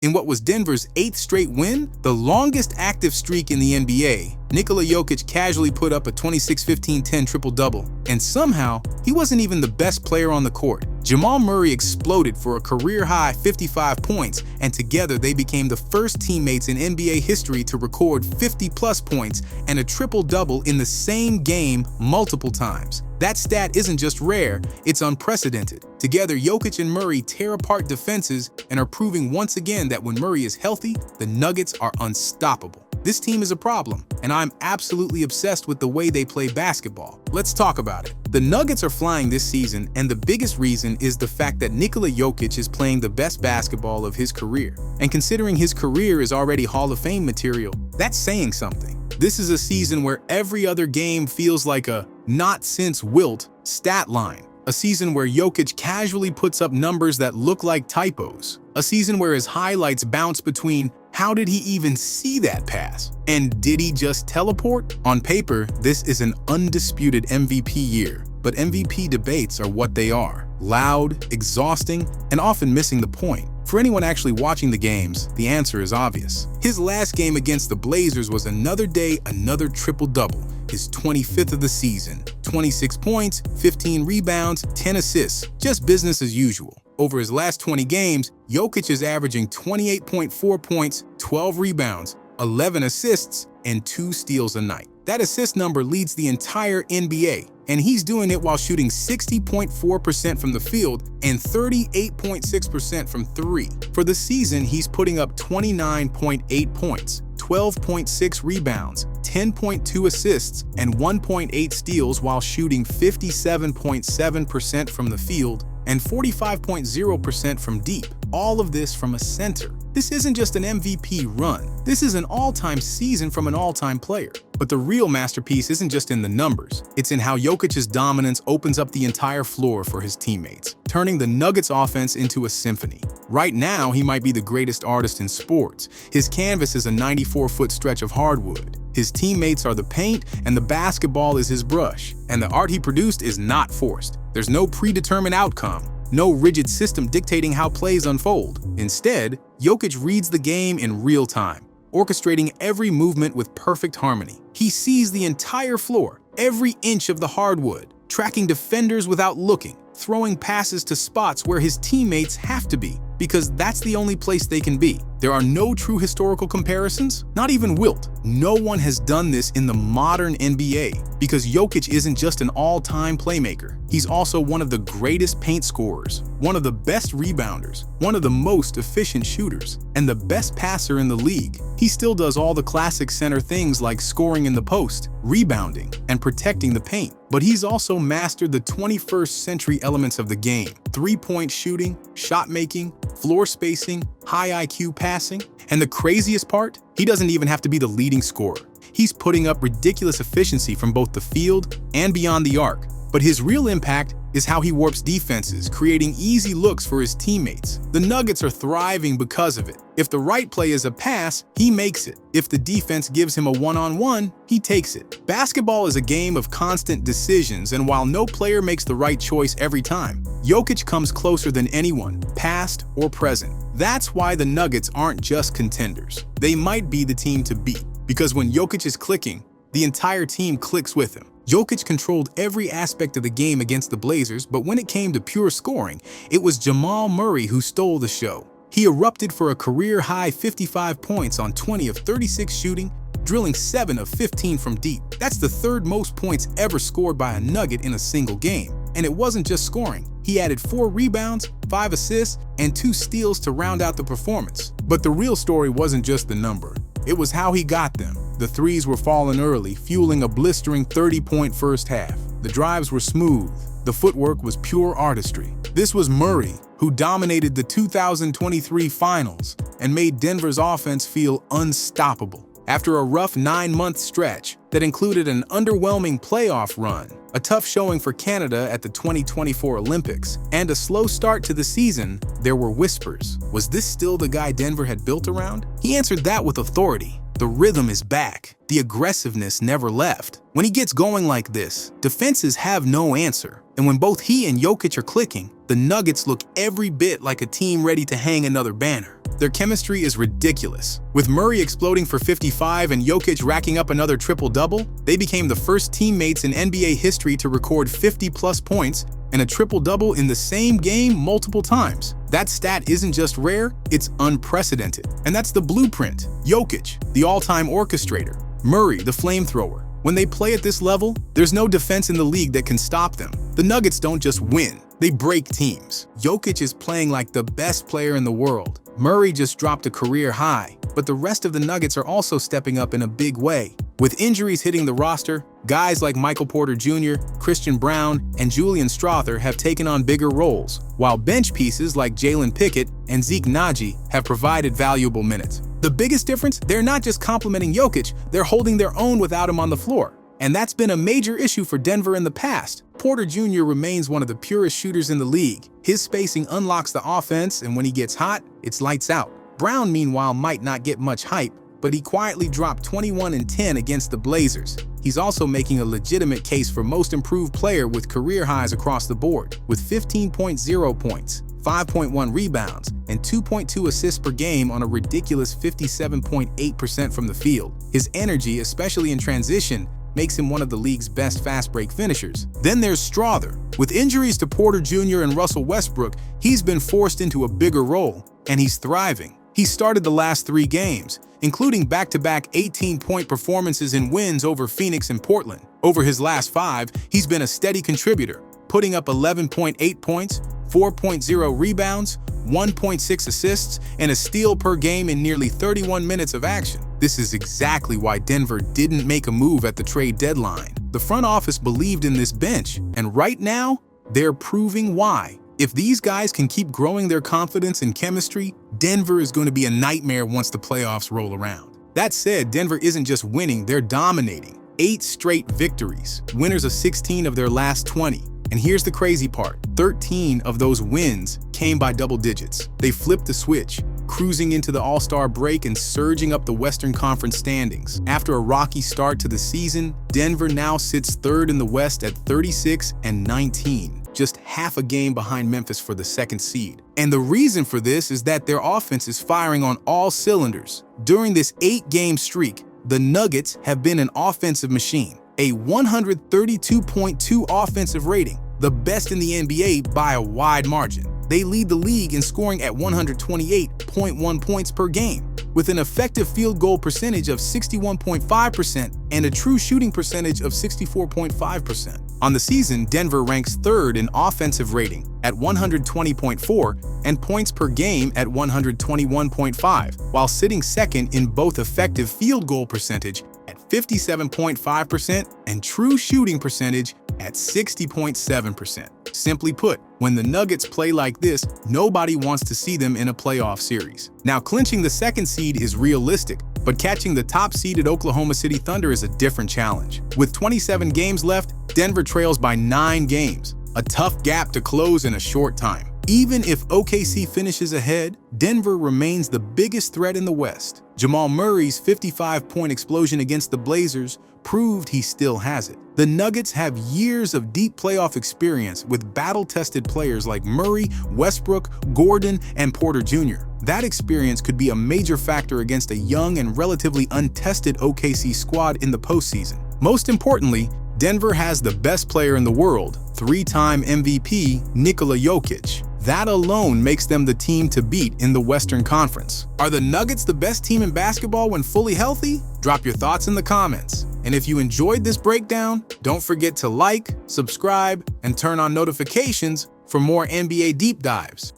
In what was Denver's 8th straight win, the longest active streak in the NBA, Nikola Jokic casually put up a 26-15-10 triple-double, and somehow, he wasn't even the best player on the court. Jamal Murray exploded for a career-high 55 points, and together they became the first teammates in NBA history to record 50-plus points and a triple-double in the same game multiple times. That stat isn't just rare, it's unprecedented. Together, Jokic and Murray tear apart defenses and are proving once again that when Murray is healthy, the Nuggets are unstoppable. This team is a problem, and I'm absolutely obsessed with the way they play basketball. Let's talk about it. The Nuggets are flying this season, and the biggest reason is the fact that Nikola Jokic is playing the best basketball of his career. And considering his career is already Hall of Fame material, that's saying something. This is a season where every other game feels like a not since Wilt stat line. A season where Jokic casually puts up numbers that look like typos. A season where his highlights bounce between how did he even see that pass? And did he just teleport? On paper, this is an undisputed MVP year, but MVP debates are what they are. Loud, exhausting, and often missing the point. For anyone actually watching the games, the answer is obvious. His last game against the Blazers was another day, another triple-double. His 25th of the season. 26 points, 15 rebounds, 10 assists. Just business as usual. Over his last 20 games, Jokic is averaging 28.4 points, 12 rebounds, 11 assists, and 2 steals a night. That assist number leads the entire NBA, and he's doing it while shooting 60.4% from the field and 38.6% from 3. For the season, he's putting up 29.8 points, 12.6 rebounds, 10.2 assists, and 1.8 steals while shooting 57.7% from the field and 45.0% from deep. All of this from a center. This isn't just an MVP run. This is an all-time season from an all-time player. But the real masterpiece isn't just in the numbers. It's in how Jokic's dominance opens up the entire floor for his teammates, turning the Nuggets offense into a symphony. Right now, he might be the greatest artist in sports. His canvas is a 94-foot stretch of hardwood. His teammates are the paint, and the basketball is his brush. And the art he produced is not forced. There's no predetermined outcome. No rigid system dictating how plays unfold. Instead, Jokic reads the game in real time, orchestrating every movement with perfect harmony. He sees the entire floor, every inch of the hardwood, tracking defenders without looking, throwing passes to spots where his teammates have to be, because that's the only place they can be. There are no true historical comparisons, not even Wilt. No one has done this in the modern NBA, because Jokic isn't just an all-time playmaker. He's also one of the greatest paint scorers, one of the best rebounders, one of the most efficient shooters, and the best passer in the league. He still does all the classic center things like scoring in the post, rebounding, and protecting the paint. But he's also mastered the 21st century elements of the game: three-point shooting, shot making, floor spacing, high IQ passing. And the craziest part? He doesn't even have to be the leading scorer. He's putting up ridiculous efficiency from both the field and beyond the arc. But his real impact is how he warps defenses, creating easy looks for his teammates. The Nuggets are thriving because of it. If the right play is a pass, he makes it. If the defense gives him a one-on-one, he takes it. Basketball is a game of constant decisions, and while no player makes the right choice every time, Jokic comes closer than anyone, past or present. That's why the Nuggets aren't just contenders. They might be the team to beat, because when Jokic is clicking, the entire team clicks with him. Jokic controlled every aspect of the game against the Blazers, but when it came to pure scoring, it was Jamal Murray who stole the show. He erupted for a career-high 55 points on 20 of 36 shooting, drilling 7 of 15 from deep. That's the third most points ever scored by a Nugget in a single game. And it wasn't just scoring. He added 4 rebounds, 5 assists, and 2 steals to round out the performance. But the real story wasn't just the number. It was how he got them. The threes were falling early, fueling a blistering 30-point first half. The drives were smooth. The footwork was pure artistry. This was Murray, who dominated the 2023 finals and made Denver's offense feel unstoppable. After a rough 9-month stretch that included an underwhelming playoff run, a tough showing for Canada at the 2024 Olympics, and a slow start to the season, there were whispers. Was this still the guy Denver had built around? He answered that with authority. The rhythm is back. The aggressiveness never left. When he gets going like this, defenses have no answer. And when both he and Jokic are clicking, the Nuggets look every bit like a team ready to hang another banner. Their chemistry is ridiculous. With Murray exploding for 55 and Jokic racking up another triple-double, they became the first teammates in NBA history to record 50-plus points and a triple-double in the same game multiple times. That stat isn't just rare, it's unprecedented. And that's the blueprint. Jokic, the all-time orchestrator. Murray, the flamethrower. When they play at this level, there's no defense in the league that can stop them. The Nuggets don't just win, they break teams. Jokic is playing like the best player in the world. Murray just dropped a career high, but the rest of the Nuggets are also stepping up in a big way. With injuries hitting the roster, guys like Michael Porter Jr., Christian Braun, and Julian Strawther have taken on bigger roles, while bench pieces like Jalen Pickett and Zeke Naji have provided valuable minutes. The biggest difference, they're not just complimenting Jokic, they're holding their own without him on the floor. And that's been a major issue for Denver in the past. Porter Jr. remains one of the purest shooters in the league. His spacing unlocks the offense, and when he gets hot, it's lights out. Brown, meanwhile, might not get much hype, but he quietly dropped 21 and 10 against the Blazers. He's also making a legitimate case for most improved player with career highs across the board, with 15.0 points, 5.1 rebounds, and 2.2 assists per game on a ridiculous 57.8% from the field. His energy, especially in transition, makes him one of the league's best fast break finishers. Then there's Strawther. With injuries to Porter Jr. and Russell Westbrook, he's been forced into a bigger role, and he's thriving. He started the last 3 games, including back-to-back 18-point performances in wins over Phoenix and Portland. Over his last 5, he's been a steady contributor, putting up 11.8 points, 4.0 rebounds, 1.6 assists, and a steal per game in nearly 31 minutes of action. This is exactly why Denver didn't make a move at the trade deadline. The front office believed in this bench, and right now, they're proving why. If these guys can keep growing their confidence and chemistry, Denver is going to be a nightmare once the playoffs roll around. That said, Denver isn't just winning, they're dominating. 8 straight victories, winners of 16 of their last 20. And here's the crazy part, 13 of those wins came by double digits. They flipped the switch, cruising into the All-Star break and surging up the Western Conference standings. After a rocky start to the season, Denver now sits 3rd in the West at 36 and 19, just half a game behind Memphis for the 2nd seed. And the reason for this is that their offense is firing on all cylinders. During this 8-game streak, the Nuggets have been an offensive machine. A 132.2 offensive rating, the best in the NBA by a wide margin. They lead the league in scoring at 128.1 points per game, with an effective field goal percentage of 61.5% and a true shooting percentage of 64.5%. On the season, Denver ranks 3rd in offensive rating at 120.4 and points per game at 121.5, while sitting 2nd in both effective field goal percentage at 57.5% and true shooting percentage at 60.7%. Simply put, when the Nuggets play like this, nobody wants to see them in a playoff series. Now, clinching the 2nd seed is realistic, but catching the top seeded Oklahoma City Thunder is a different challenge. With 27 games left, Denver trails by 9 games, a tough gap to close in a short time. Even if OKC finishes ahead, Denver remains the biggest threat in the West. Jamal Murray's 55-point explosion against the Blazers proved he still has it. The Nuggets have years of deep playoff experience with battle-tested players like Murray, Westbrook, Gordon, and Porter Jr. That experience could be a major factor against a young and relatively untested OKC squad in the postseason. Most importantly, Denver has the best player in the world, 3-time MVP Nikola Jokic. That alone makes them the team to beat in the Western Conference. Are the Nuggets the best team in basketball when fully healthy? Drop your thoughts in the comments. And if you enjoyed this breakdown, don't forget to like, subscribe, and turn on notifications for more NBA deep dives.